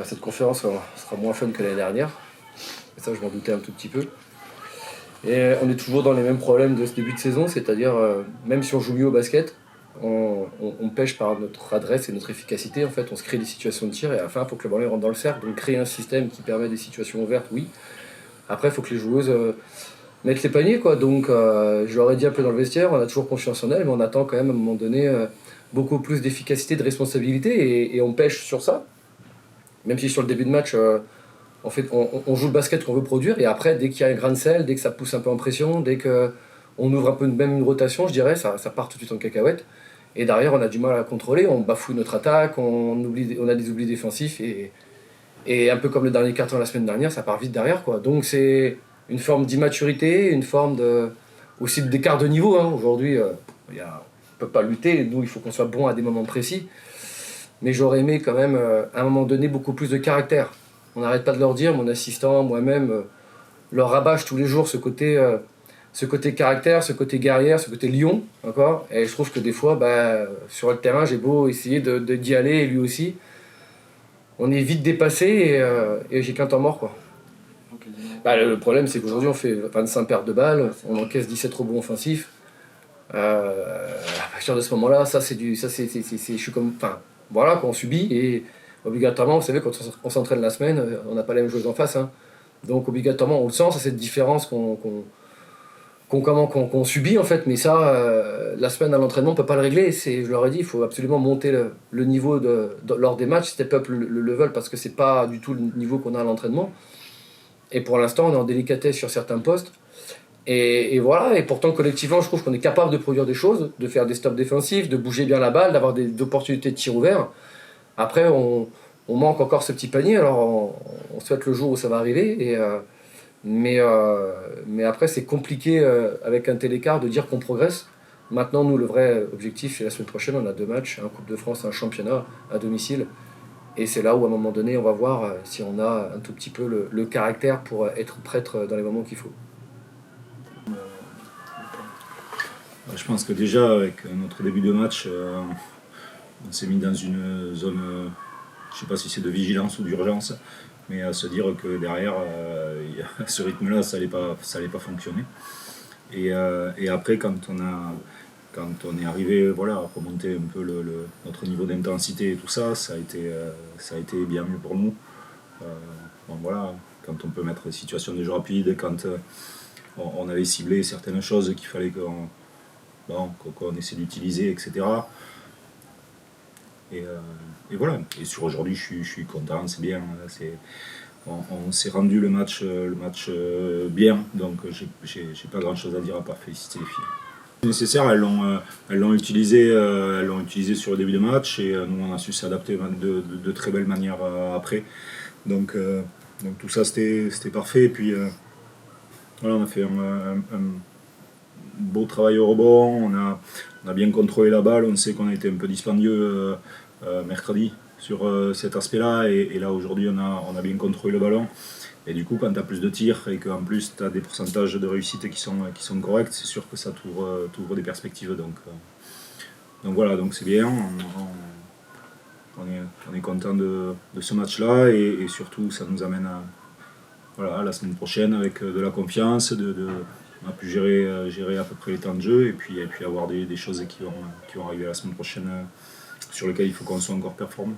Cette conférence sera moins fun que l'année dernière. Et ça, je m'en doutais un tout petit peu. Et on est toujours dans les mêmes problèmes de ce début de saison, c'est-à-dire, même si on joue mieux au basket, on pêche par notre adresse et notre efficacité. En fait, on se crée des situations de tir et à la fin, il faut que le ballon rentre dans le cercle. Donc, créer un système qui permet des situations ouvertes, oui. Après, il faut que les joueuses mettent les paniers, quoi. Donc, je leur ai dit un peu dans le vestiaire, on a toujours confiance en elles, mais on attend quand même à un moment donné beaucoup plus d'efficacité, de responsabilité, et on pêche sur ça. Même si sur le début de match, en fait, on joue le basket qu'on veut produire, et après, dès qu'il y a un grain de sel, dès que ça pousse un peu en pression, dès qu'on ouvre un peu même une rotation, je dirais, ça part tout de suite en cacahuète. Et derrière, on a du mal à contrôler, on bafoue notre attaque, on a des oublis défensifs, et un peu comme le dernier carton la semaine dernière, ça part vite derrière, quoi. Donc c'est une forme d'immaturité, une forme aussi d'écart de niveau, hein. Aujourd'hui, on ne peut pas lutter, nous, il faut qu'on soit bon à des moments précis. Mais j'aurais aimé quand même, à un moment donné, beaucoup plus de caractère. On n'arrête pas de leur dire, mon assistant, moi-même, leur rabâche tous les jours ce côté caractère, ce côté guerrière, ce côté lion, encore. Et je trouve que des fois, sur le terrain, j'ai beau essayer d'y aller, et lui aussi, on est vite dépassé, et j'ai qu'un temps mort, quoi. Le problème, c'est qu'aujourd'hui, on fait 25 pertes de balles, on encaisse 17 rebonds offensifs. À partir de ce moment-là, je suis comme, enfin, voilà, qu'on subit, et obligatoirement, vous savez, quand on s'entraîne la semaine, on n'a pas les mêmes choses en face, hein. Donc obligatoirement, on le sent, c'est cette différence qu'on subit, en fait. Mais ça, la semaine à l'entraînement, on peut pas le régler. Je leur ai dit, il faut absolument monter le niveau lors des matchs, step up le level, parce que c'est pas du tout le niveau qu'on a à l'entraînement. Et pour l'instant, on est en délicatesse sur certains postes. Et voilà, et pourtant collectivement, je trouve qu'on est capable de produire des choses, de faire des stops défensifs, de bouger bien la balle, d'avoir des opportunités de tir ouvert. Après, on manque encore ce petit panier, alors on souhaite le jour où ça va arriver. Mais après, c'est compliqué avec un tel écart de dire qu'on progresse. Maintenant, nous, le vrai objectif, c'est la semaine prochaine, on a 2 matchs, un Coupe de France, un championnat à domicile. Et c'est là où, à un moment donné, on va voir si on a un tout petit peu le caractère pour être prêtre dans les moments qu'il faut. Je pense que déjà, avec notre début de match, on s'est mis dans une zone, je ne sais pas si c'est de vigilance ou d'urgence, mais à se dire que derrière, à ce rythme-là, ça n'allait pas fonctionner. Et après, quand on est arrivé, voilà, à remonter un peu notre niveau d'intensité et tout ça, ça a été bien mieux pour nous. Voilà, quand on peut mettre des situations de jeu rapide, quand on avait ciblé certaines choses qu'il fallait qu'on essaie d'utiliser, etc. Et voilà. Et sur aujourd'hui, je suis content, c'est bien. On s'est rendu le match bien, donc j'ai pas grand chose à dire à part féliciter les filles. C'est nécessaire, elles l'ont utilisé sur le début de match, et nous on a su s'adapter de très belle manière après. Donc tout ça c'était parfait. Et puis voilà, on a fait un beau travail au rebond, on a bien contrôlé la balle, on sait qu'on a été un peu dispendieux mercredi sur cet aspect-là, et là aujourd'hui on a bien contrôlé le ballon. Et du coup, quand tu as plus de tirs et qu'en plus tu as des pourcentages de réussite qui sont corrects, c'est sûr que ça t'ouvre des perspectives. Donc voilà, donc c'est bien, on est content de ce match-là, et surtout ça nous amène à la semaine prochaine avec de la confiance, on a pu gérer à peu près les temps de jeu, et puis avoir des choses qui vont arriver la semaine prochaine sur lesquelles il faut qu'on soit encore performant.